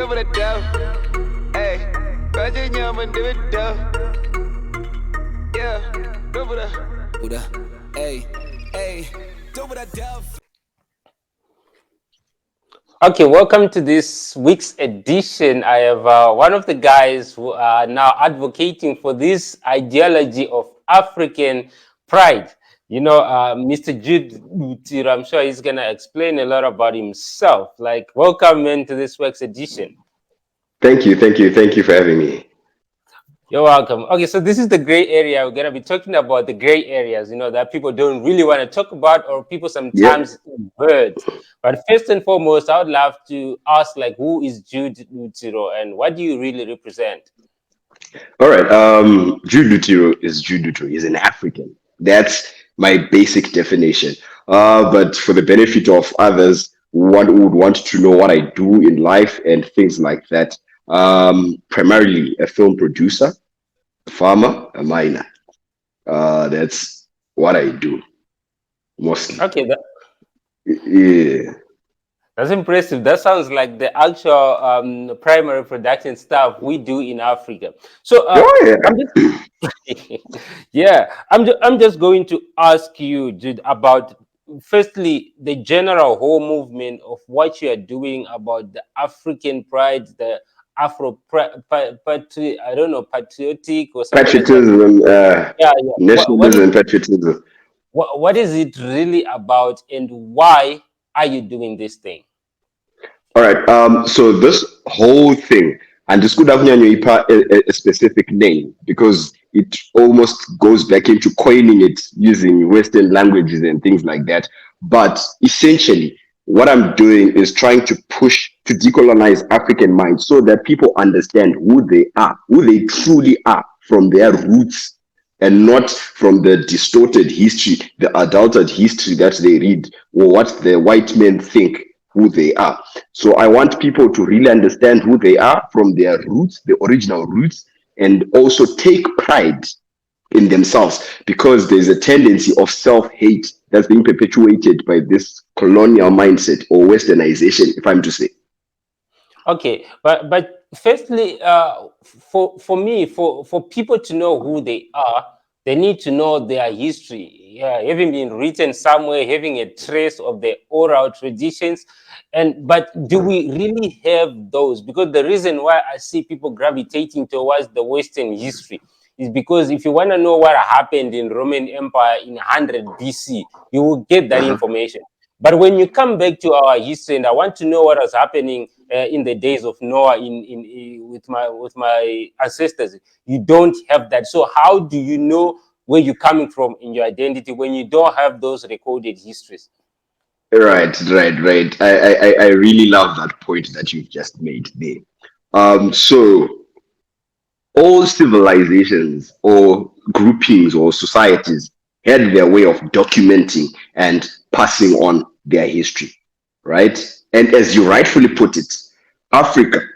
double the dough. Hey, Roger Yaman, do it dough. Yeah, double the. Hey, double the dough. Okay, welcome to this week's edition. I have one of the guys who are now advocating for this ideology of African pride. Mr. Jude Dutiro, I'm sure he's going to explain a lot about himself. Welcome into this week's edition. Thank you for having me. You're welcome. Okay, so this is the gray area. We're going to be talking about the gray areas, that people don't really want to talk about or people sometimes avoid. But first and foremost, I would love to ask, who is Jude Dutiro and what do you really represent? All right. Jude Dutiro is Jude Dutiro. He's an African. That's my basic definition. But for the benefit of others who would want to know what I do in life and things like that, primarily a film producer, a farmer, a miner. That's what I do mostly. Okay, Yeah. that's impressive. That sounds like the actual primary production stuff we do in Africa. So, I'm just going to ask you, Jude, about firstly the general whole movement of what you are doing about the African pride, the patriotic or something Patriotism, like that. nationalism, patriotism. What is it really about, and why are you doing this thing? All right. So this whole thing, and this could have a specific name because it almost goes back into coining it using Western languages and things like that. But essentially, what I'm doing is trying to push to decolonize African minds so that people understand who they are, who they truly are from their roots and not from the distorted history, the adulterated history that they read or what the white men think who they are. So I want people to really understand who they are from their roots, the original roots, and also take pride in themselves because there's a tendency of self-hate that's being perpetuated by this colonial mindset or westernization, if I'm to say. Okay, but firstly, for people to know who they are, they need to know their history, having been written somewhere, having a trace of the oral traditions. But do we really have those? Because the reason why I see people gravitating towards the Western history is because if you want to know what happened in Roman Empire in 100 BC, you will get that information. But when you come back to our history, and I want to know what was happening in the days of Noah with my ancestors, you don't have that. So how do you know where you're coming from in your identity when you don't have those recorded histories? Right. I really love that point that you just made there. So all civilizations or groupings or societies had their way of documenting and passing on their history, right? And as you rightfully put it, Africa,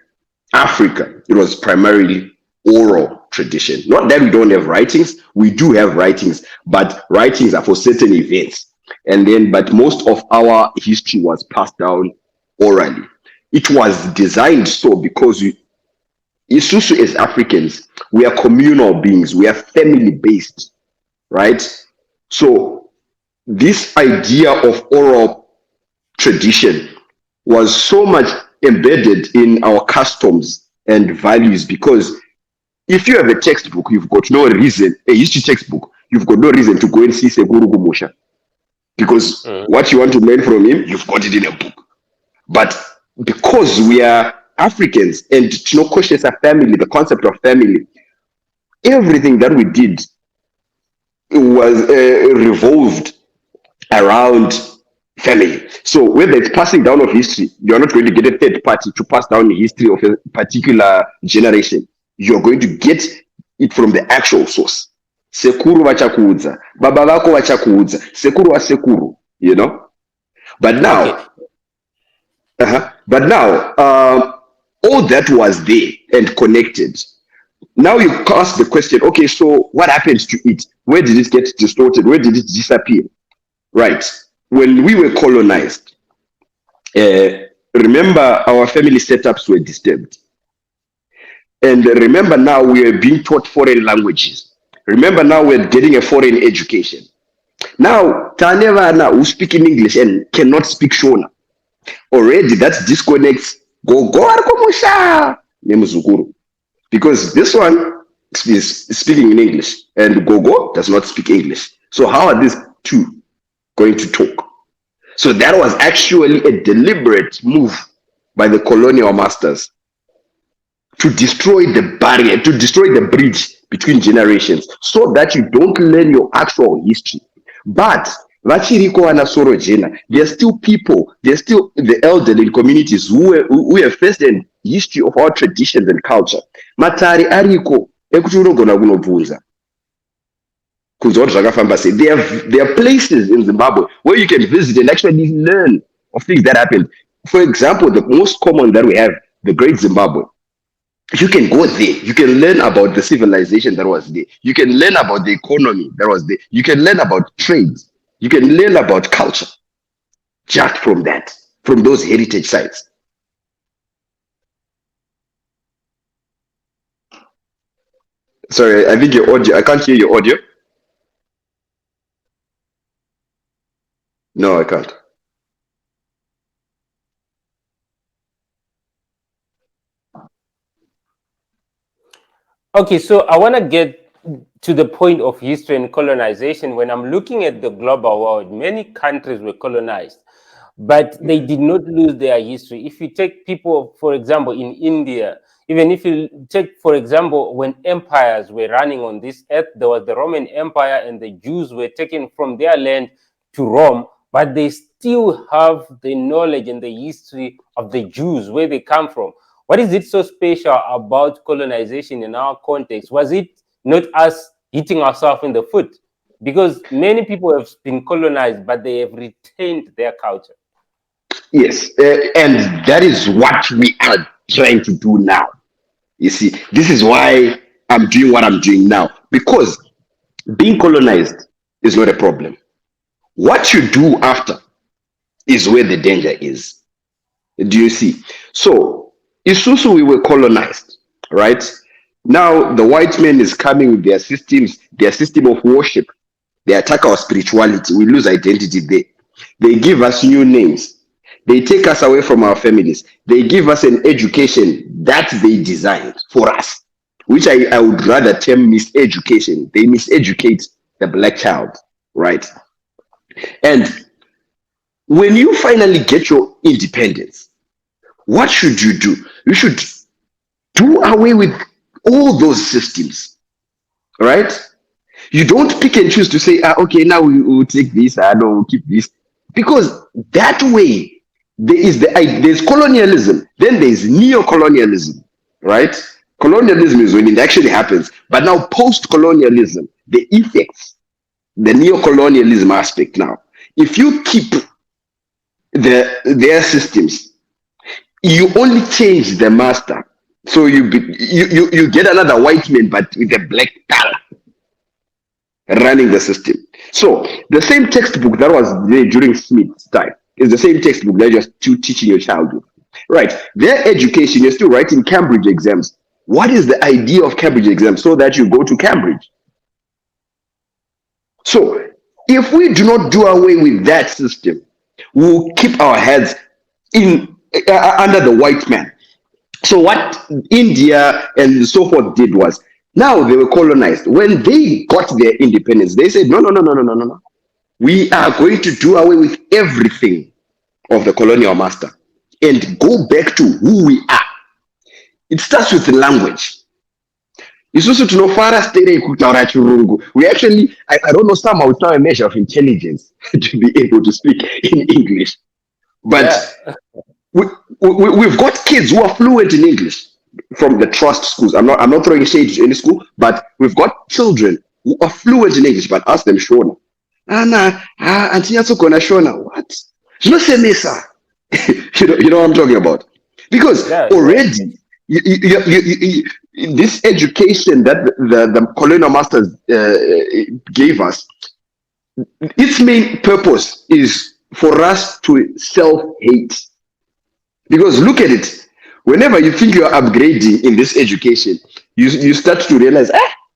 it was primarily oral tradition. Not that we don't have writings, we do have writings, but writings are for certain events. But most of our history was passed down orally. It was designed so because Isusu as Africans, we are communal beings, we are family based, right? So this idea of oral tradition was so much embedded in our customs and values because if you have a textbook, you've got no reason, a history textbook, you've got no reason to go and see Sekuru Gumusha because what you want to learn from him, you've got it in a book. But because we are Africans and questions are family, the concept of family, everything that we did was revolved around family. So whether it's passing down of history, you're not going to get a third party to pass down the history of a particular generation. You're going to get it from the actual source. Sekuru vachakuudza, baba vako vachakuudza, sekuru wa sekuru, But now, all that was there and connected. Now you ask the question, okay, so what happens to it? Where did it get distorted? Where did it disappear? Right. When we were colonized, remember our family setups were disturbed. And remember now we are being taught foreign languages. Remember now we're getting a foreign education. Now, Tanevana who speak in English and cannot speak Shona. Already that disconnects go Arkomusha Nemuzukuru. Because this one is speaking in English and Gogo does not speak English. So how are these two going to talk? So that was actually a deliberate move by the colonial masters to destroy the barrier, to destroy the bridge between generations, so that you don't learn your actual history. But Vachiriko and Sorojena, there's still people, there's still the elderly in communities who have faced an history of our traditions and culture. Matari Ariko, Ekuchurogona Gunobunza. There are places in Zimbabwe where you can visit and actually learn of things that happened. For example, the most common that we have, the Great Zimbabwe. You can go there. You can learn about the civilization that was there. You can learn about the economy that was there. You can learn about trade. You can learn about culture just from that, from those heritage sites. Sorry, I think your audio, I can't hear your audio. No, I can't. Okay, so I want to get to the point of history and colonization. When I'm looking at the global world, many countries were colonized, but they did not lose their history. If you take people, for example, in India, even if you take, for example, when empires were running on this earth, there was the Roman Empire and the Jews were taken from their land to Rome, but they still have the knowledge and the history of the Jews, where they come from. What is it so special about colonization in our context? Was it not us hitting ourselves in the foot? Because many people have been colonized, but they have retained their culture. Yes, and that is what we are trying to do now. You see, this is why I'm doing what I'm doing now, because being colonized is not a problem. What you do after is where the danger is. Do you see? So, Isusu, we were colonized, right? Now the white man is coming with their systems, their system of worship. They attack our spirituality. We lose identity there. They give us new names. They take us away from our families. They give us an education that they designed for us, which I would rather term miseducation. They miseducate the black child, right? And when you finally get your independence, what should you do? You should do away with all those systems, right? You don't pick and choose to say, okay, now we will take this, I don't we'll keep this, because that way there's colonialism, then there's neo-colonialism, right? Colonialism is when it actually happens, but now post-colonialism, the effects, the neo-colonialism aspect now. If you keep their systems, you only change the master. So you get another white man, but with a black color running the system. So the same textbook that was there during Smith's time is the same textbook that you're still teaching your child with. Right. Their education, you're still writing Cambridge exams. What is the idea of Cambridge exams? So that you go to Cambridge. So if we do not do away with that system, we'll keep our heads in under the white man. So what India and so forth did was, now they were colonized. When they got their independence, they said, no. We are going to do away with everything of the colonial master and go back to who we are. It starts with the language. It's also to know chirungu. We actually, I don't know, somehow it's now a measure of intelligence to be able to speak in English. But we've got kids who are fluent in English from the trust schools. I'm not throwing shade to any school, but we've got children who are fluent in English, but ask them Shona. Auntie Shona, what? You know, say Mesa. You know what I'm talking about? Because already this education that the colonial masters gave us, its main purpose is for us to self-hate. Because look at it. Whenever you think you're upgrading in this education, you start to realize,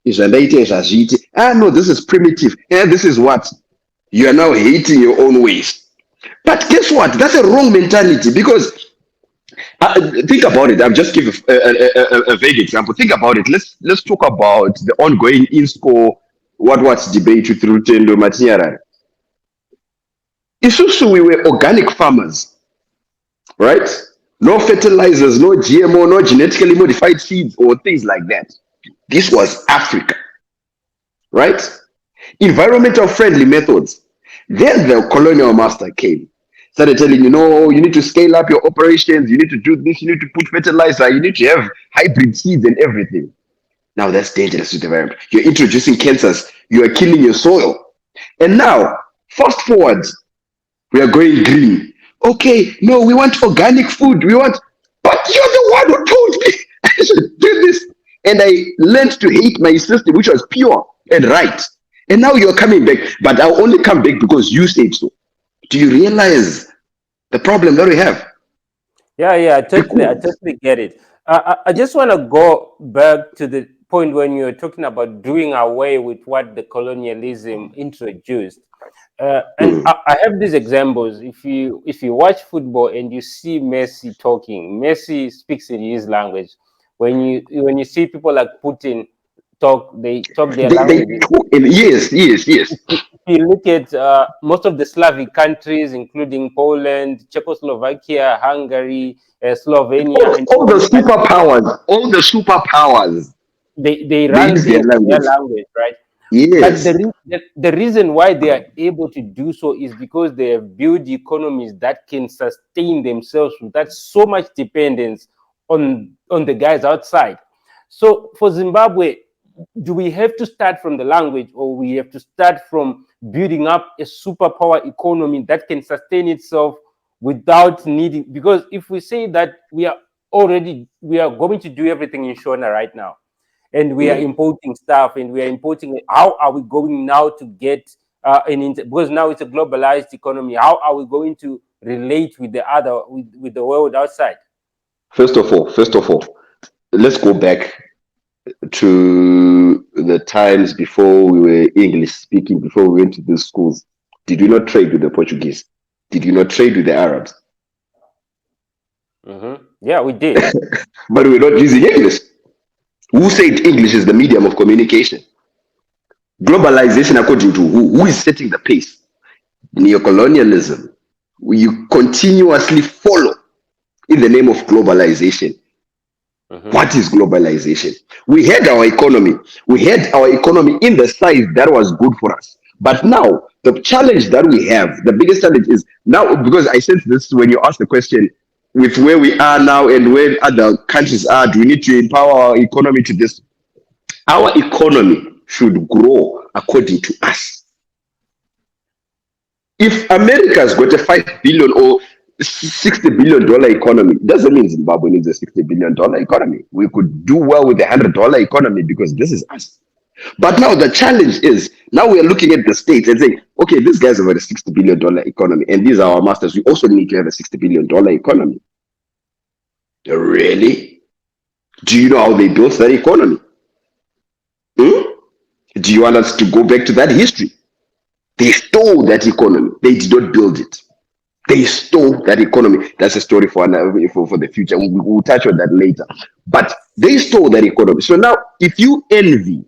no, this is primitive. This is what? You are now hating your own ways. But guess what? That's a wrong mentality because think about it. I'll just give a vague example. Think about it. Let's talk about the ongoing in-score what's debate with Rutendo Matinyarara. Isusu, we were organic farmers, right? No fertilizers, no GMO, no genetically modified seeds or things like that. This was Africa, right? Environmental friendly methods. Then the colonial master came, started telling you, no, you need to scale up your operations, you need to do this, you need to put fertilizer, you need to have hybrid seeds and everything. Now that's dangerous to the environment. You're introducing cancers, you are killing your soil. And now, fast forward, we are going green. Okay, no, we want organic food. But you're the one who told me I should do this. And I learned to hate my system, which was pure and right. And now you're coming back, but I'll only come back because you said so. Do you realize the problem that we have? Yeah, I totally get it. I just want to go back to the point when you were talking about doing away with what the colonialism introduced. And I have these examples. If you watch football and you see Messi talking, Messi speaks in his language. When you see people like Putin talk, they talk their language. They talk yes. If you look at most of the Slavic countries, including Poland, Czechoslovakia, Hungary, Slovenia, and all the superpowers, they they run use things their in their language. language, right? But Yes. the reason why they are able to do so is because they have built economies that can sustain themselves without so much dependence on the guys outside. So for Zimbabwe, do we have to start from the language, or we have to start from building up a superpower economy that can sustain itself without needing? Because if we say that we are going to do everything in Shona right now, and we are importing stuff, and we are importing it, how are we going now to get because now it's a globalized economy, how are we going to relate with with the world outside? First of all, let's go back to the times before we were English speaking, before we went to these schools. Did we not trade with the Portuguese? Did we not trade with the Arabs? Yeah, we did. But we're not using English. Who said English is the medium of communication? Globalization, according to who is setting the pace? Neocolonialism. You continuously follow in the name of globalization. What is globalization? We had our economy. We had our economy in the size that was good for us. But now, the challenge that we have, the biggest challenge is now, because I sense this when you ask the question, with where we are now and where other countries are, do we need to empower our economy to this? Our economy should grow according to us. If America's got a $5 billion or $60 billion economy, doesn't mean Zimbabwe needs a $60 billion economy. We could do well with a $100 economy because this is us. But now the challenge is, now we are looking at the states and saying, okay, these guys have got a $60 billion economy, and these are our masters. We also need to have a $60 billion economy. Really? Do you know how they built that economy? Do you want us to go back to that history? They stole that economy. They did not build it. They stole that economy. That's a story for the future. We'll touch on that later. But they stole that economy. So now, if you envy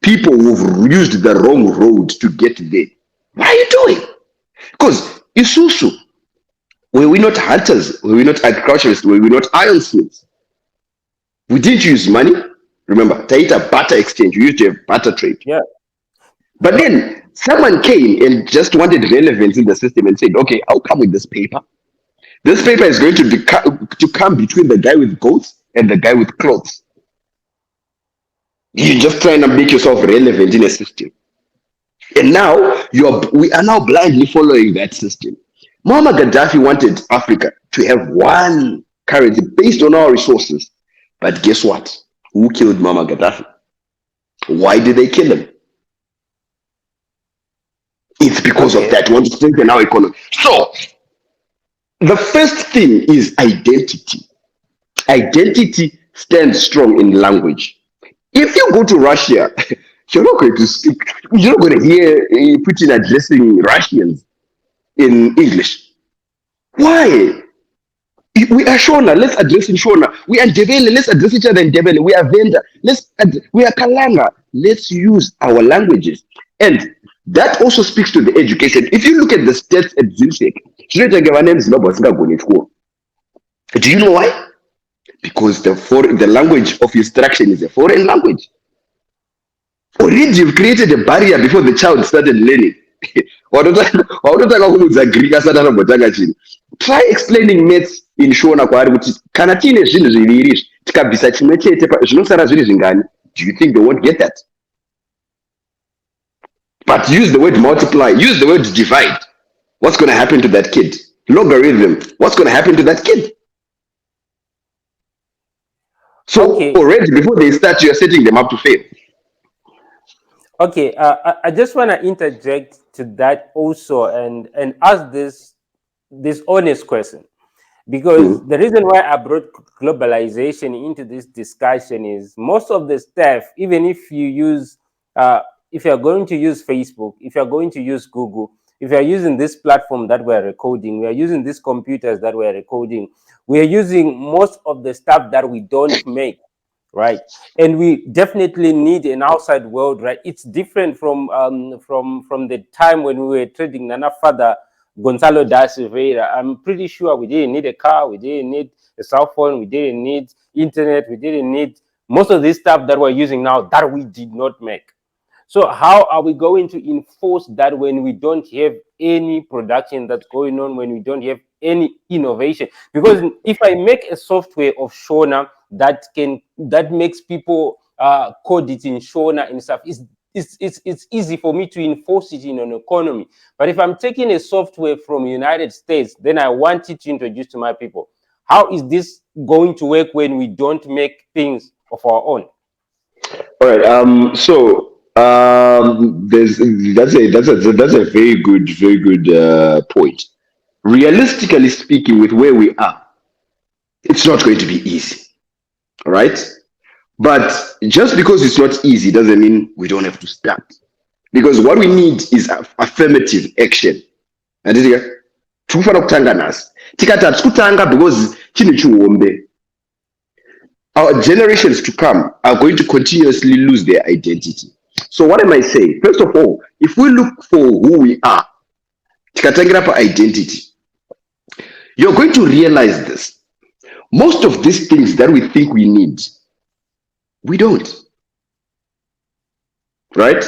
people who've used the wrong road to get there, what are you doing? Because Isusu, were we not hunters? Were we not agriculturists? Were we not ironsmiths? We didn't use money. Remember, Taita barter exchange. We used to have barter trade. Yeah. But then someone came and just wanted relevance in the system and said, okay, I'll come with this paper. This paper is going to come between the guy with goats and the guy with clothes. You're just trying to make yourself relevant in a system. And now we are now blindly following that system. Muammar Gaddafi wanted Africa to have one currency based on our resources. But guess what? Who killed Muammar Gaddafi? Why did they kill him? It's because of that. We want to strengthen our economy. So The first thing is identity. Identity stands strong in language. If you go to Russia, you're not going to speak, you're not going to hear Putin addressing Russians in English. Why? We are Shona, let's address in Shona. We are Ndebele, let's address each other in Ndebele. We are Venda, we are Kalanga, let's use our languages. And that also speaks to the education. If you look at the stats at Zinsek, do you know why? Because the language of instruction is a foreign language. Already you've created a barrier before the child started learning. Try explaining maths in Shona kwaari kuti kana tiine zvinhu zviviri izvi tikabvisa chimwe chete zvinosara zviri zvingani. Do you think they won't get that? But use the word multiply, use the word divide. What's going to happen to that kid? Logarithm, what's going to happen to that kid? So okay. Already before they start, you're setting them up to fail. Okay, I just want to interject to that also and ask this honest question, because the reason why I brought globalization into this discussion is most of the stuff, even if you use, if you're going to use Facebook, if you're going to use Google, if you're using this platform that we're recording, we are using these computers that we're recording, we're using most of the stuff that we don't make. Right, and we definitely need an outside world. Right, it's different from the time when we were trading Nana Father Gonzalo da Silveira. I'm pretty sure we didn't need a car, we didn't need a cell phone, we didn't need internet, we didn't need most of this stuff that we're using now that we did not make. So how are we going to enforce that when we don't have any production that's going on, when we don't have any innovation? Because if I make a software of Shona that makes people code it in Shona and stuff, it's easy for me to enforce it in an economy. But if I'm taking a software from the United States, then I want it to introduce to my people. How is this going to work when we don't make things of our own? All right. That's a very good point. Realistically speaking, with where we are, it's not going to be easy. All right, but just because it's not easy doesn't mean we don't have to start. Because what we need is affirmative action. And because our generations to come are going to continuously lose their identity. So what am I saying? First of all, if we look for who we are, identity, you're going to realize this. Most of these things that we think we need, we don't. Right?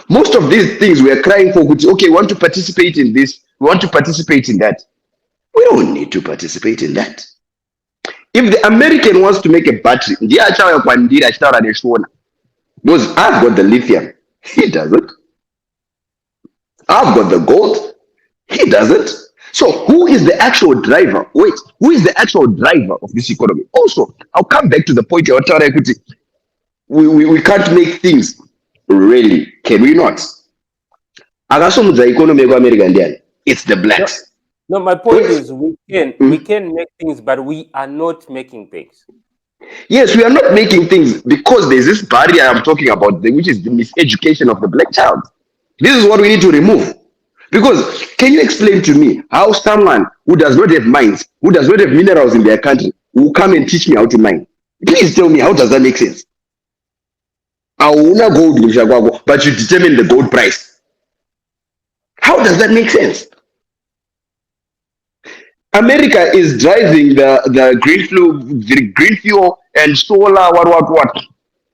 Most of these things we are crying for, okay, we want to participate in this, we want to participate in that. We don't need to participate in that. If the American wants to make a battery, because I've got the lithium, he doesn't. I've got the gold, he doesn't. So who is the actual driver? Wait, who is the actual driver of this economy? Also, I'll come back to the point of equity. We can't make things really, can we not? It's the blacks. No, my point is we can make things, but we are not making things. Yes, we are not making things because there's this barrier I'm talking about, which is the miseducation of the black child. This is what we need to remove. Because can you explain to me how someone who does not have mines, who does not have minerals in their country, will come and teach me how to mine? Please tell me, how does that make sense? I will not gold, but you determine the gold price. How does that make sense? America is driving the green fuel and solar, what,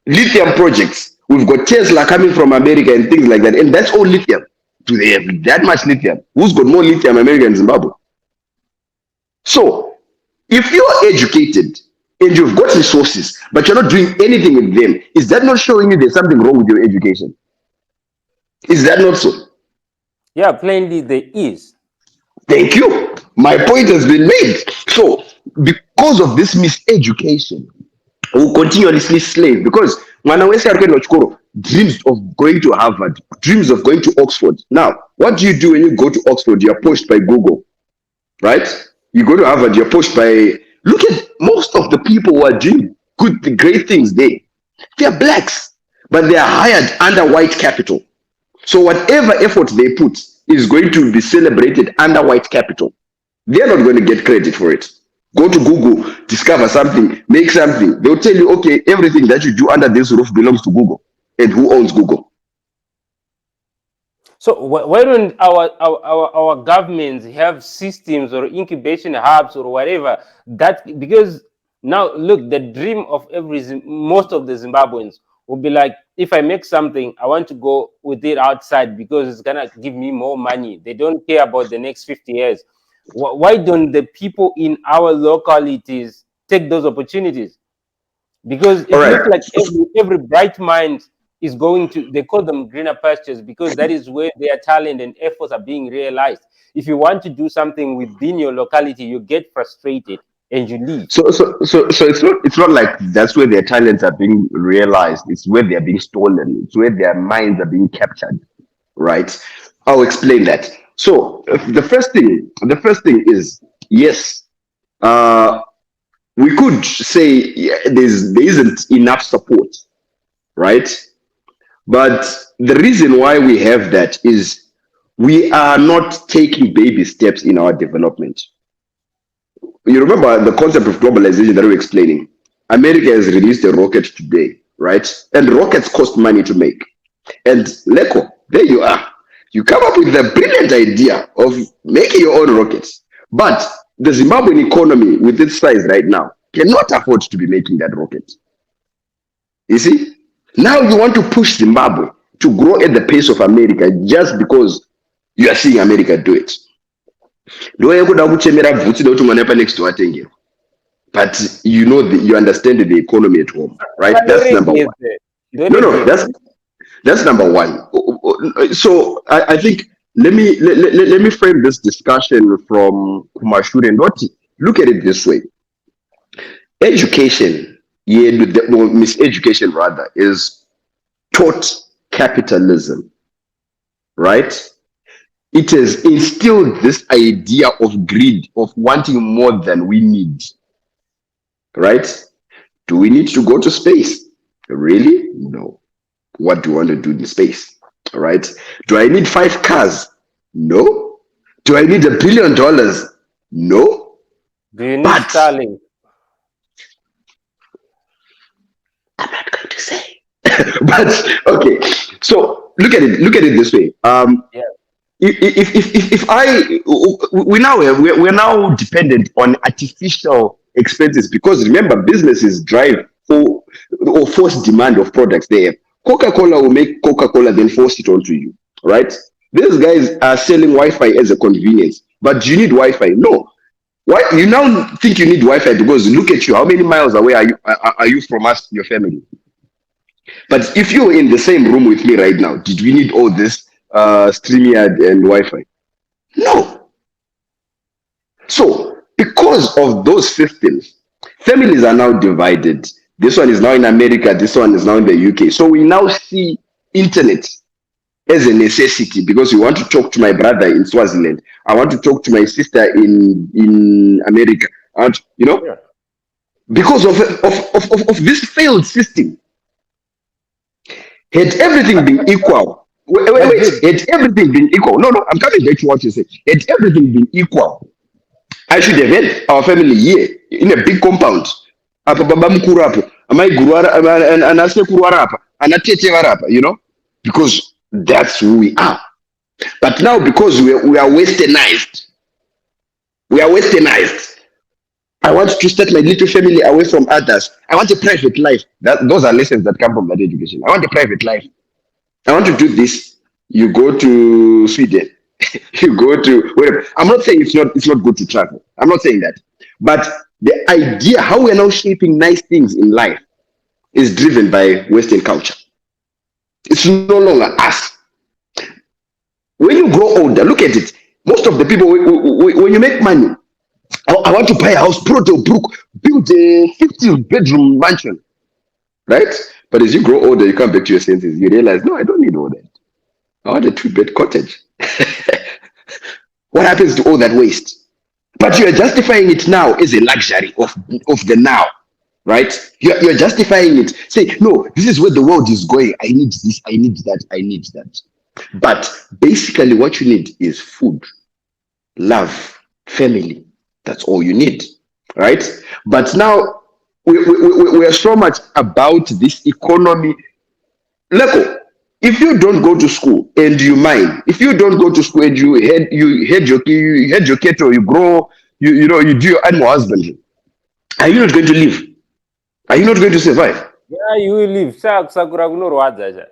lithium projects. We've got Tesla coming from America and things like that, and that's all lithium. Do they have that much lithium? Who's got more lithium, America and Zimbabwe? So, if you are educated and you've got resources, but you're not doing anything with them, is that not showing you there's something wrong with your education? Is that not so? Yeah, plainly there is. Thank you. My point has been made. So, because of this miseducation, we'll continuously slave. Because dreams of going to Harvard, dreams of going to Oxford. Now, what do you do when you go to Oxford? You're pushed by Google, right? You go to Harvard, you're pushed by. Look at most of the people who are doing great things there. They're blacks, but they are hired under white capital. So whatever effort they put is going to be celebrated under white capital. They're not going to get credit for it. Go to Google, discover something, make something. They'll tell you, okay, everything that you do under this roof belongs to Google. And who owns Google? So why don't our governments have systems or incubation hubs or whatever that, because now look, the dream of most of the Zimbabweans will be like, if I make something, I want to go with it outside because it's gonna give me more money. They don't care about the next 50 years. Why don't the people in our localities take those opportunities? Because it looks like every bright mind is going to, they call them greener pastures, because that is where their talent and efforts are being realized. If you want to do something within your locality, you get frustrated and you leave. So it's not like that's where their talents are being realized. It's where they are being stolen. It's where their minds are being captured. Right? I'll explain that. So the first thing is, yes, we could say there isn't enough support, right? But the reason why we have that is we are not taking baby steps in our development. You remember the concept of globalization that we were explaining? America has released a rocket today, right? And rockets cost money to make. And Leko, there you are. You come up with the brilliant idea of making your own rockets. But the Zimbabwean economy, with its size right now, cannot afford to be making that rocket. You see? Now you want to push Zimbabwe to grow at the pace of America just because you are seeing America do it. But you know, you understand the economy at home, right? That's number one. No, that's number one. So I think let me frame this discussion from Kumashuri and Doti. Look at it this way: education, miseducation rather, is taught capitalism, right? It has instilled this idea of greed, of wanting more than we need, right? Do we need to go to space? Really? No. What do you want to do in space? All right. Do I need 5 cars? No. Do I need $1 billion? No. Do you need Starlink? I'm not going to say. But okay. So look at it this way. Yeah. If we're now dependent on artificial expenses, because remember, businesses drive or force demand of products. There, Coca-Cola will make Coca-Cola, then force it onto you, right? These guys are selling Wi-Fi as a convenience, but do you need Wi-Fi? No. Why you now think you need Wi-Fi? Because look at you, how many miles away are you from us, your family? But if you're in the same room with me right now, did we need all this StreamYard and Wi-Fi? No. So because of those systems, families are now divided. This one is now in America, this one is now in the UK. So we now see internet as a necessity, because you want to talk to my brother in Swaziland, I want to talk to my sister in America, and because of this failed system. Had everything been equal, had everything been equal. No, I'm coming back to what you said. Had everything been equal, I should have had our family here in a big compound. Because that's who we are. But now, because we are westernized, I want to set my little family away from others. I want a private life. Those are lessons that come from that education. I want a private life. I want to do this. You go to Sweden. You go to wherever. I'm not saying it's not good to travel. I'm not saying that. But the idea how we're now shaping nice things in life is driven by Western culture. It's no longer us. When you grow older, look at it. Most of the people, when you make money, I want to buy a house, build a 50-bedroom mansion, right? But as you grow older, you come back to your senses. You realize, no, I don't need all that. I want a 2-bed cottage. What happens to all that waste? But you are justifying it now as a luxury of the now, right? You're justifying it. Say, no, this is where the world is going. I need this, I need that, I need that. But basically, what you need is food, love, family. That's all you need, right? But now we are so much about this economy. Leko, if you don't go to school and you mine, if you don't go to school and you head your cattle, you grow, you do your animal husbandry, are you not going to live? Are you not going to survive? Yeah, you will live. Sakura kunorwadza cha.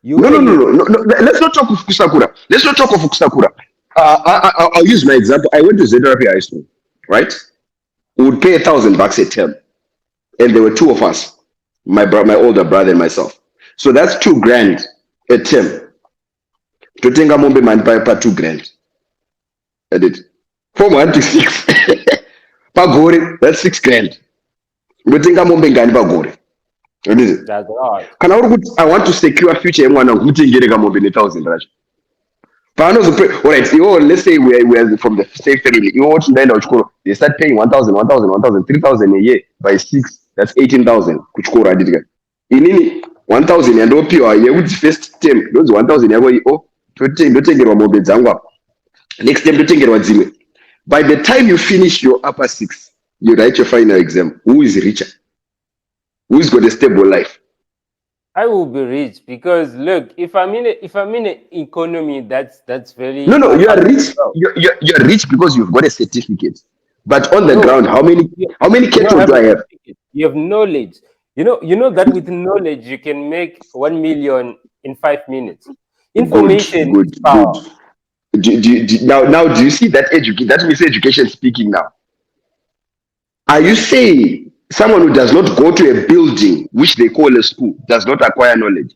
You No, no, will no, live. no, no, no. Let's not talk of Kusakura. Let's not talk of Kusakura. I'll use my example. I went to Zimbabwe High School, right? We would pay $1,000 a term, and there were two of us, my older brother and myself. So that's $2,000 a term. To think I'm gonna man by 2,000. I did. From 1 to 6. Pagore, that's $6,000. We think I'm gonna be pagore. What is it? That's right. I want to secure future M1 of Muting Gerega Mobile 1,000. All right, let's say we're from the same family. You want to land out, they start paying 1,000, 1,000, 1,000, 3,000 a year by 6. That's 18,000. Kuchukura did in 1,000 and OP or you would first term. Those 1,000 you go, don't take it mobile zangwa. Next time, don't take it zime. By the time you finish your upper 6, you write your final exam. Who is richer? Who's got a stable life? I will be rich because look, if I'm in an economy that's very No, you are rich. You're rich because you've got a certificate. But on the No, ground, how many you don't cattle have do a I have? certificate. You have knowledge. You know that with knowledge you can make 1 million in 5 minutes. Information Good, is power. Now, do you see that that means education speaking now? Are you saying someone who does not go to a building which they call a school does not acquire knowledge?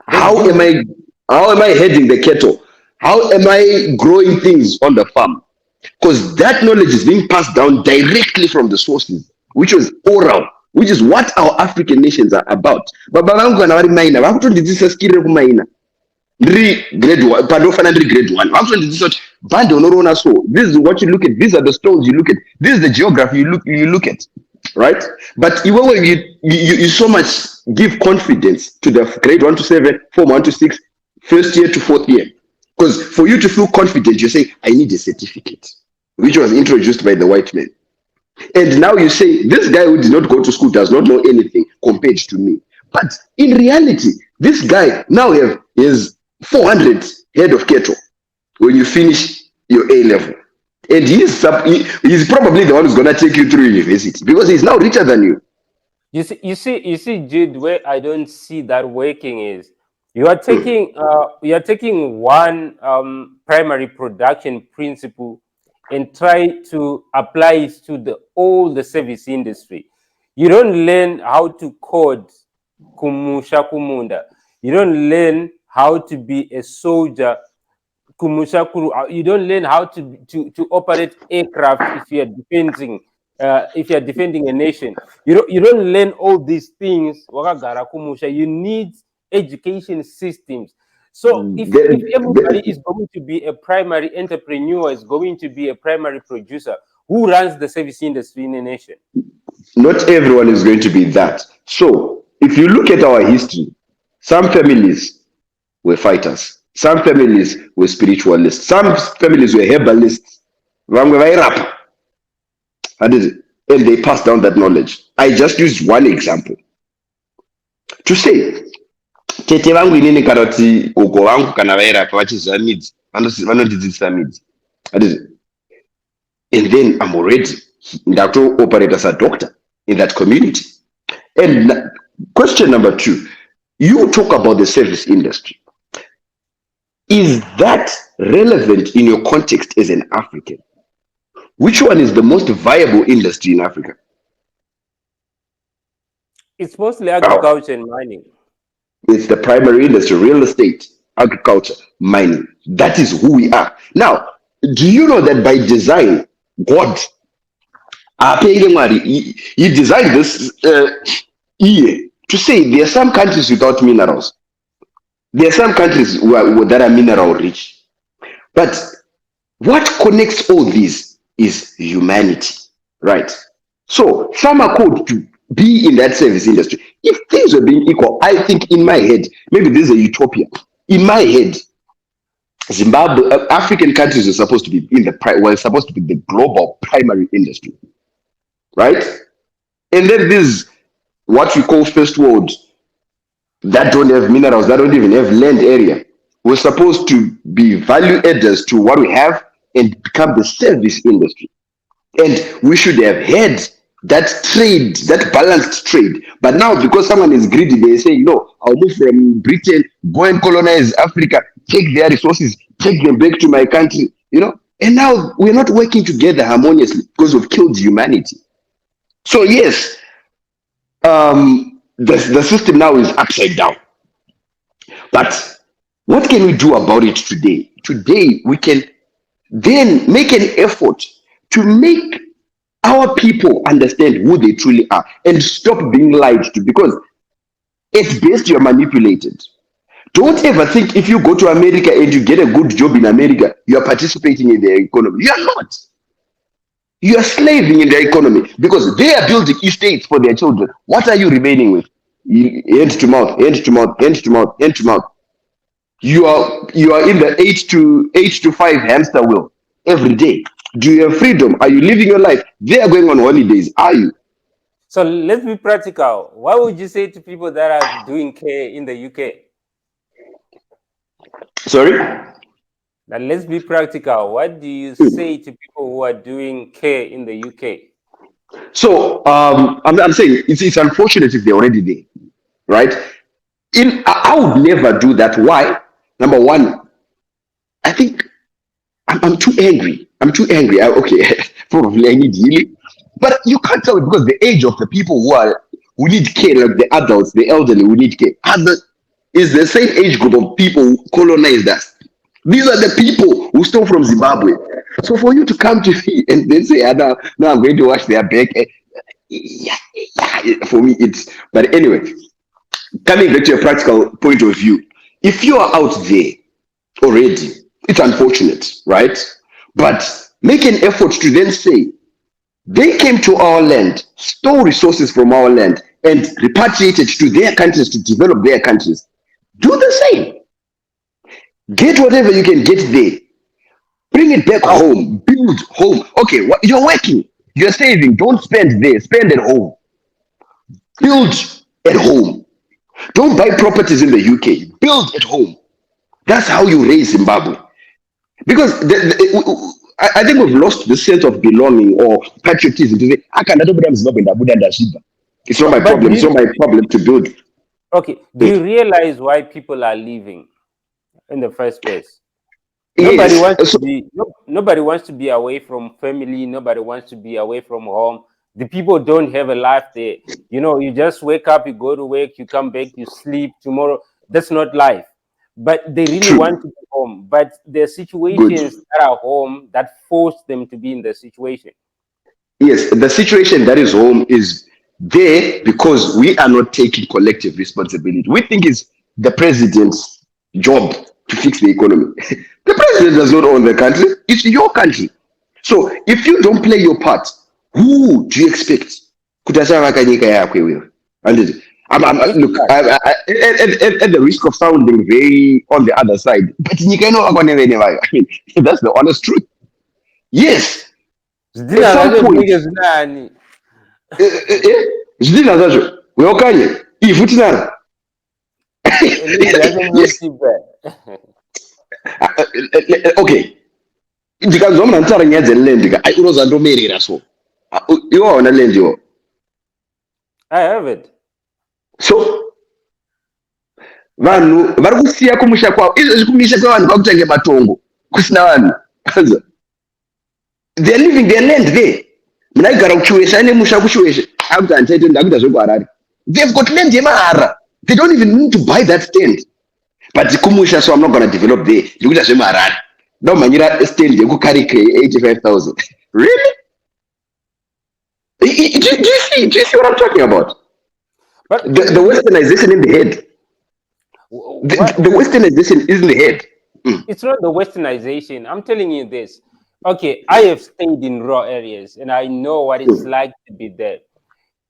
How am I heading the cattle? How am I growing things on the farm? Because that knowledge is being passed down directly from the sources, which was oral, which is what our African nations are about. Baba vangu kana vari maina vakutondidzisa skill rekumaina ndiri grade 1 pandofana ndiri grade 1 vakutondidzisa kuti bhande unoriona so, this is what you look at, these are the stones you look at, this is the geography you look at, right? But when you so much give confidence to the grade 1 to 7, form 1 to 6, first year to fourth year, because for you to feel confident, you say, I need a certificate, which was introduced by the white man. And now you say, this guy who did not go to school does not know anything compared to me. But in reality, this guy now has 400 head of cattle when you finish your A level. And he's probably the one who's going to take you through university because he's now richer than you. You see, Jude, where I don't see that working is you are taking one primary production principle and try to apply it to all the service industry. You don't learn how to code kumusha kumunda. You don't learn how to be a soldier kumusha kuru. You don't learn how to operate aircraft if you're defending a nation. You don't learn all these things. You need education systems. So if everybody is going to be a primary entrepreneur, is going to be a primary producer, who runs the service industry in a nation? Not everyone is going to be that. So if you look at our history, some families were fighters, some families were spiritualists, some families were herbalists, and they passed down that knowledge. I just used one example to say chete vangu inini kana kuti gogo vangu kana vairapa vachiziva midzi vanondidzidzisa midzi. And then I'm already operate as a doctor in that community. And question number 2, you talk about the service industry. Is that relevant in your context as an African? Which one is the most viable industry in Africa? It's mostly agriculture and mining. It's the primary industry, real estate, agriculture, mining. That is who we are. Now, do you know that by design, God, he designed this to say there are some countries without minerals. There are some countries that are mineral rich. But What connects all these is humanity, right? So farmer code to be in that service industry. If things were being equal, I think in my head, maybe this is a utopia. In my head, Zimbabwe, African countries are supposed to be were supposed to be the global primary industry, right? And then this, what we call first world, that don't have minerals, that don't even have land area, we're supposed to be value adders to what we have and become the service industry. And we should have had that trade, that balanced trade. But now, because someone is greedy, they're saying, no, I'll move from Britain, go and colonize Africa, take their resources, take them back to my country, And now we're not working together harmoniously because we've killed humanity. So, yes, the system now is upside down. But what can we do about it today? Today, we can then make an effort to make our people understand who they truly are and stop being lied to, because at best you're manipulated. Don't ever think if you go to America and you get a good job in America, you're participating in their economy. You're not. You're slaving in their economy because they are building estates for their children. What are you remaining with? Hand to mouth, hand to mouth, hand to mouth, hand to mouth. You are in the 8 to 5 hamster wheel every day. Do you have freedom? Are you living your life? They are going on holidays. Are you? So let's be practical. What would you say to people that are doing care in the UK? Sorry? Now let's be practical. What do you say to people who are doing care in the UK? So I'm saying it's unfortunate if they're already there, right? I would never do that. Why? Number one, I think I'm too angry. I'm too angry. Okay, probably I need healing, but you can't tell me because the age of the people who need care, like the adults, the elderly who need care, is the same age group of people who colonized us. These are the people who stole from Zimbabwe. So for you to come to me and then say, now I'm going to wash their back, for me it's. But anyway, coming back to a practical point of view, if you are out there already, it's unfortunate, right? But make an effort to then say, they came to our land, stole resources from our land, and repatriated to their countries to develop their countries. Do the same. Get whatever you can get there. Bring it back home. Build home. Okay, you're working. You're saving. Don't spend there. Spend at home. Build at home. Don't buy properties in the UK. Build at home. That's how you raise Zimbabwe. Because I think we've lost the sense of belonging or patriotism to say, it's not my problem. It's not my problem to build. Okay. Do you realize why people are leaving in the first place? Yes. Nobody wants to be away from family. Nobody wants to be away from home. The people don't have a life there. You just wake up, you go to work, you come back, you sleep. Tomorrow, that's not life. But they really want to be home. But there are situations that are home that force them to be in the situation. Yes, the situation that is home is there because we are not taking collective responsibility. We think it's the president's job to fix the economy. The president does not own the country. It's your country. So if you don't play your part, who do you expect? Look, at the risk of sounding very on the other side, but I mean, that's the honest truth. Yes. At some point, zvidina zvacho weokanye ifuti nana okay ndikanzwa munhu anotaura nyaya dzeland unoza ndomerera so iwo hauna land iwo. I have it. So vanhu vari kusiya kumusha kwavo izvezvi kumisha kwevanhu kwakutange matongo kusina vanhu. They're leaving their land there. Muna aigara kuchiweshe ane musha kuchiweshe akuti handichaite ndakuita zvekuharare. They've got land yemahara. They don't even need to buy that stand. But kumusha, so I'm not going to develop there. Ndikuita zvemuharare. Ndomhanyira stand yekukarikre 85,000. Really? Do you see what I'm talking about? But The westernization in the head. The westernization is in the head. It's not the westernization. I'm telling you this. Okay, I have stayed in rural areas and I know what it's like to be there.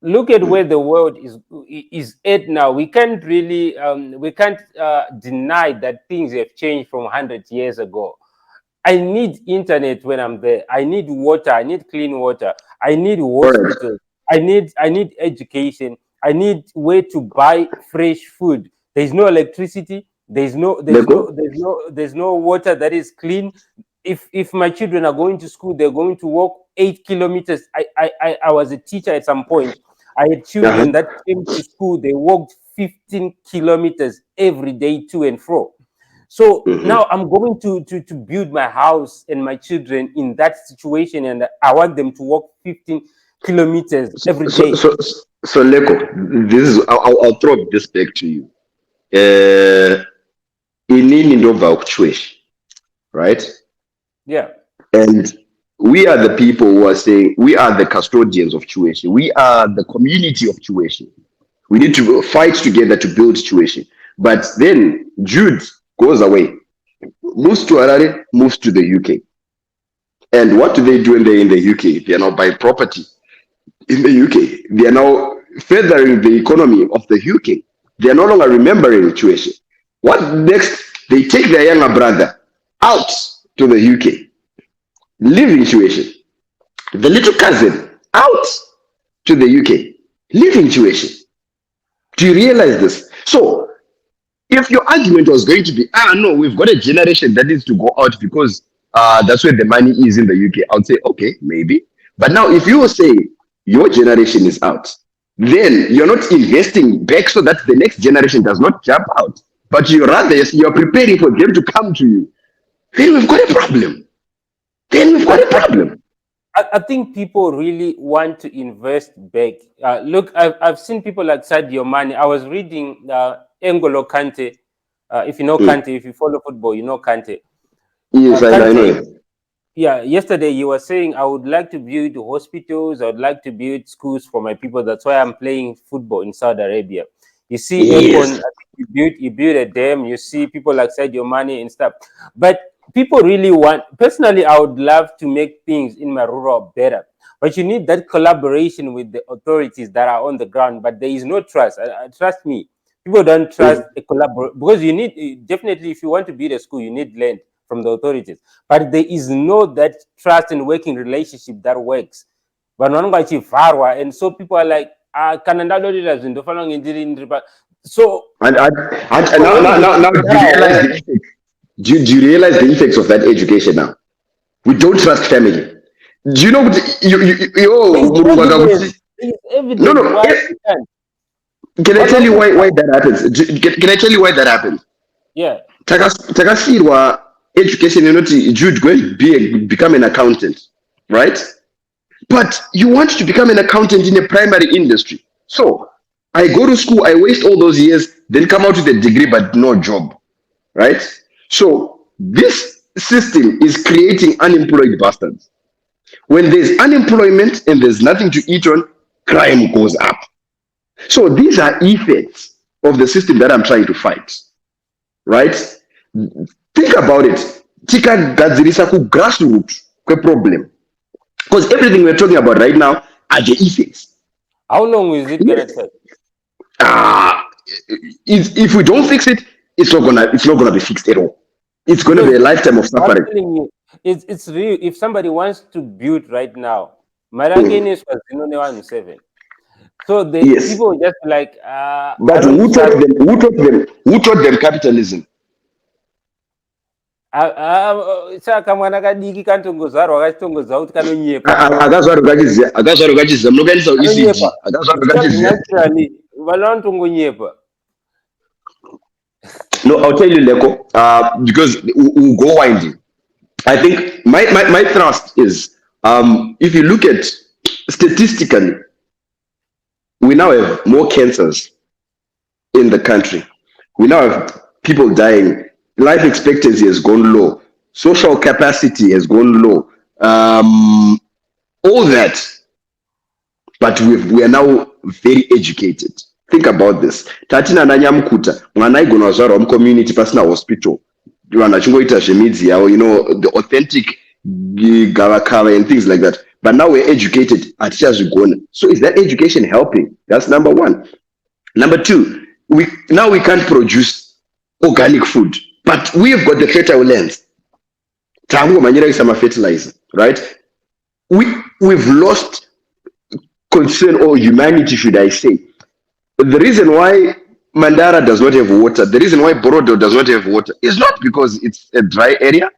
Look at where the world is at now. We can't really we can't deny that things have changed from 100 years ago. I need internet when I'm there. I need water. I need clean water. I need All right. hospitals. I need education. I need where to buy fresh food. There's no electricity. Leko? There's no water that is clean. If my children are going to school, they're going to walk 8 kilometers. I was a teacher at some point. I had Uh-huh. children that came to school. They walked 15 kilometers every day to and fro. So Mhm. now I'm going to build my house and my children in that situation, and I want them to walk 15 kilometers So, every so, day. so, so Leko, this is, I'll throw this back to you. Uh, inini ndobva kuchweshi, right? Yeah. And we are the people who are saying we are the custodians of Chueshi. We are the community of Chueshi. We need to fight together to build Chueshi. But then Jude goes away, moves to Harare, moves to the UK. And what do they do when they're in the UK? They are now buying property in the UK. They are now furthering the economy of the UK. They are no longer remembering Chueshi. What next? They take their younger brother out to the UK, living Chueshi. The little cousin out to the UK, living Chueshi. Do you realize this? So, if your argument was going to be, no, we've got a generation that needs to go out because that's where the money is in the UK, I would say, okay, maybe. But now, if you say your generation is out, then you're not investing back so that the next generation does not jump out, but you're preparing for them to come to you. Then we've got a problem. Then we've got a I, problem. I think people really want to invest back. Look, I've seen people like Sadio Mane. I was reading N'Golo Kante. If you know Mm. Kante, if you follow football, you know Kante. Yes, I know Kante, it. yeah, yesterday you were saying I would like to build hospitals, I would like to build schools for my people. That's why I'm playing football in Saudi Arabia. You see, Akon, Yes. I think you built a dam. You see people like Sadio Mane and stuff. But people really want. Personally, I would love to make things in my rural better. But you need that collaboration with the authorities that are on the ground. But there is no trust. Trust me, people don't trust a collaboration because you need definitely if you want to build a school, you need land from the authorities. But there is no that trust and working relationship that works. But and so people are like, kana ndadodira zvinhu ndofanira kunge ndiri so And so now, when now, the now, now, people do that you are realize work, the effects? Do you realize the effects of that education now? We don't trust family. Do you know what there is Mulungu evidence. akakuti- There is No, evidence no. why we can't. Can I But tell not you to, why that happens? Can I tell you why that happens? yeah. Takasirwa education, Jude, go and become an accountant, right? But you want to become an accountant in a primary industry. So I go to school, I waste all those years, then come out with a degree, but no job, right? So this system is creating unemployed bastards. When there's unemployment and there's nothing to eat on, crime goes up. So these are effects of the system that I'm trying to fight, right? Think about it. Tikagadzirisa kugrassroots problem. Because everything we're talking about right now are the effects. How long is it gonna Yes. take? If we don't fix it, it's not gonna be fixed at all. It's gonna be Because a lifetime of I'm suffering. telling you, it's real. If somebody wants to build right now, Mm. Marangeni was 107. So the Yes. people just like I But don't who taught trust. them? Who taught them? Who taught them capitalism? Saka mwana kadiki kanongozvarwa kachitongozva kuti kanonyepa Akazvarwa kachiziva munokanisa ECG. kanonyepa Akazvarwa it comes kachiziva. naturally vana vanotongonyepa. No, I'll tell you, Leko, because we'll go winding. I think my thrust is if you look at statistically, we now have more cancers in the country. We now have people dying. Life expectancy has gone low. Social capacity has gone low. All that. But we are now very educated. Think about this. Tatina nanyamukuta. Mwana igona wazvarwa community pasina hospital. Vanhu vachingoita zvemidzi yavo, the authentic gavakava and things like that. But now we're educated at Chazugona. So is that education helping? That's number one. Number two, we can't produce organic food, but we've got the fertile lands. Tango manyira is some fertilizer, right? We've lost concern, or humanity, should I say. The reason why Mandara does not have water, the reason why Borodo does not have water, is not because it's a dry area.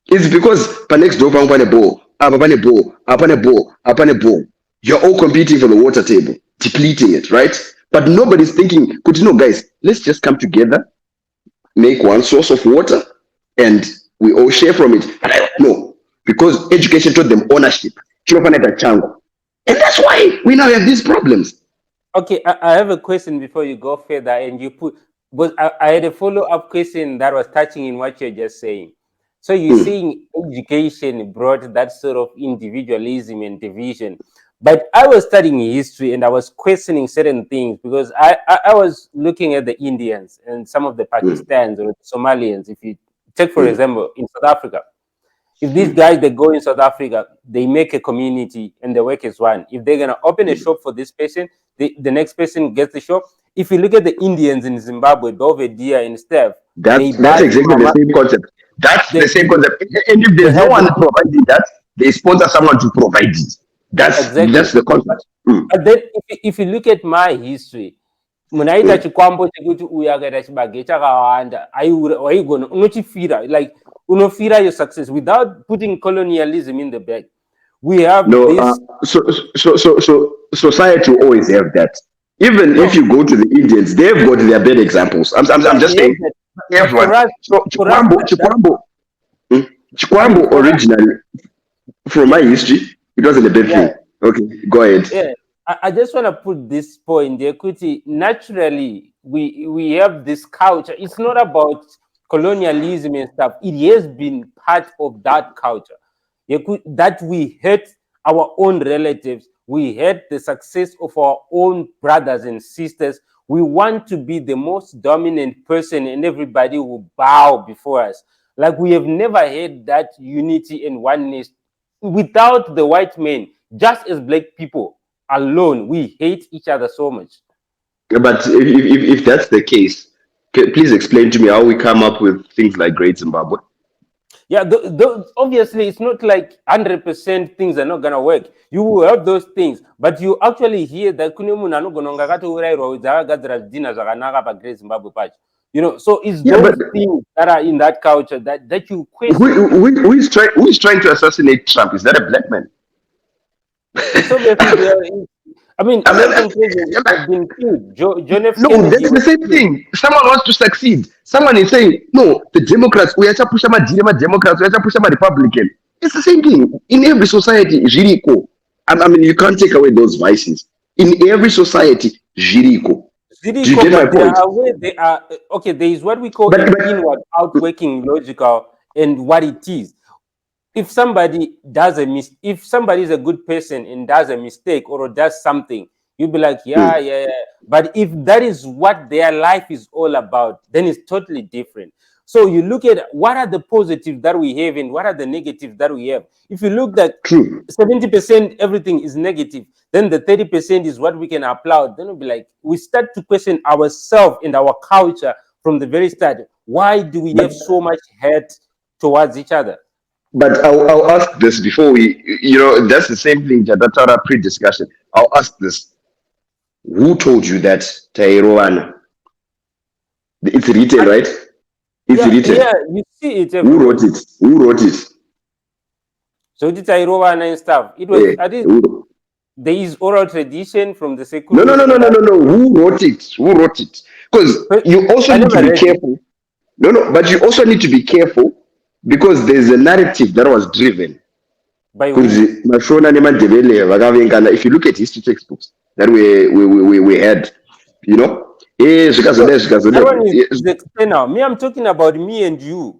It's because panex do upon bowl, upon a bowl, upon a bowl, upon a bowl. You're all competing for the water table, depleting it, right? But nobody's thinking, could you know, guys, let's just come together, make one source of water, and we all share from it. But I don't know, because education taught them ownership. And that's why we now have these problems. Okay, I have a question before you go further, and you put, but I had a follow-up question that was touching in what you're just saying. So you're saying education brought that sort of individualism and division. But I was studying history and I was questioning certain things because I was looking at the Indians and some of the Pakistanis or the Somalians. If you take, for example, in South Africa, if these guys, they go in South Africa, they make a community and the work is one. If they're going to open a shop for this person, the next person gets the shop. If you look at the Indians in Zimbabwe, Belvedere and stuff, that's exactly the same concept. That's the same concept. And if there's no one providing that, they sponsor someone to provide it. That's the concept. But then if you look at my history, munaita chikwambo chekuti uyu akaita chibage chakawanda aigona unochifira, like unofira your success without putting colonialism in the bag. We have this. So society always have that. Even if you go to the Indians, they've got their bad examples. I'm just saying. Everyone. So Chikwambo originally, from my history, it wasn't a bad thing. Okay, go ahead. Yeah, I just want to put this point. The equity, naturally, we have this culture. It's not about colonialism and stuff. It has been part of that culture. That we hate our own relatives. We hate the success of our own brothers and sisters. We want to be the most dominant person and everybody will bow before us. Like we have never had that unity and oneness without the white men. Just as black people alone, we hate each other so much. But if that's the case, please explain to me how we come up with things like Great Zimbabwe. Yeah, obviously, it's not like 100% things are not going to work. You will have those things, but you actually hear that you know, so it's those things that are in that culture that you question. Who is trying to assassinate Trump? Is that a black man? So I mean, American presidents have been killed. John F. No, that's the same thing. Someone wants to succeed. Someone is saying, no, the Democrats, we have to push them Democrats, we have to push them Republican. It's the same thing. In every society, Jiriko. I mean, you can't take away those vices. In every society, Jiriko. Do you get my point? They are, okay, there is what we call inward outworking logical and what it is. If somebody if somebody is a good person and does a mistake or does something, you'll be like, yeah. But if that is what their life is all about, then it's totally different. So you look at what are the positives that we have and what are the negatives that we have. If you look at 70% everything is negative, then the 30% is what we can applaud. Then we'll be like, we start to question ourselves and our culture from the very start. Why do we have so much hate towards each other? But I'll ask this before that's the same thing, Jadatara pre-discussion. I'll ask this. Who told you that Tairoana? It's written, right? It's written. Yeah, you see it. Who wrote it? So it's Tairoana and stuff. It was, there is oral tradition from the secular. No. Who wrote it? Because you also need to be careful. But you also need to be careful. Because there's a narrative that was driven. By if you look at history textbooks that we had, now. Me, I'm talking about me and you.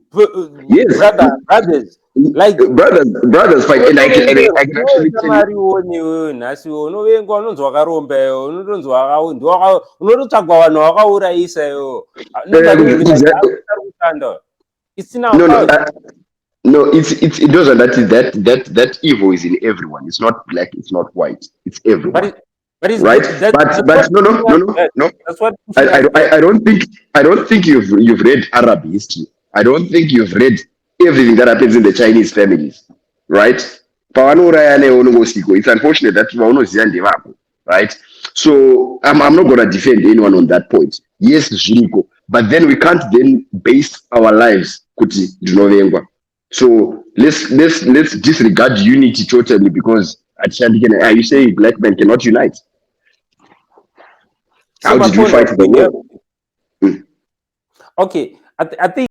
Yes. Brothers. Like brothers fight. And I can actually tell you. It's in our No, it doesn't. That evil is in everyone. It's not black. It's not white. It's But everyone, is right? that's But what no, no, pushing no, us no, back. no. That's what pushing us back. I don't think you've read Arab history. I don't think you've read everything that happens in the Chinese families, right? Pavanourayane onongosiko. It's unfortunate that vaunoziva ndevako, right? So I'm not gonna defend anyone on that point. Yes, zviriko, but then we can't then base our lives kuti ndinovengwa. So let's disregard unity totally because at you say black men cannot unite. So, How but did we for fight now, the we have war? okay. I think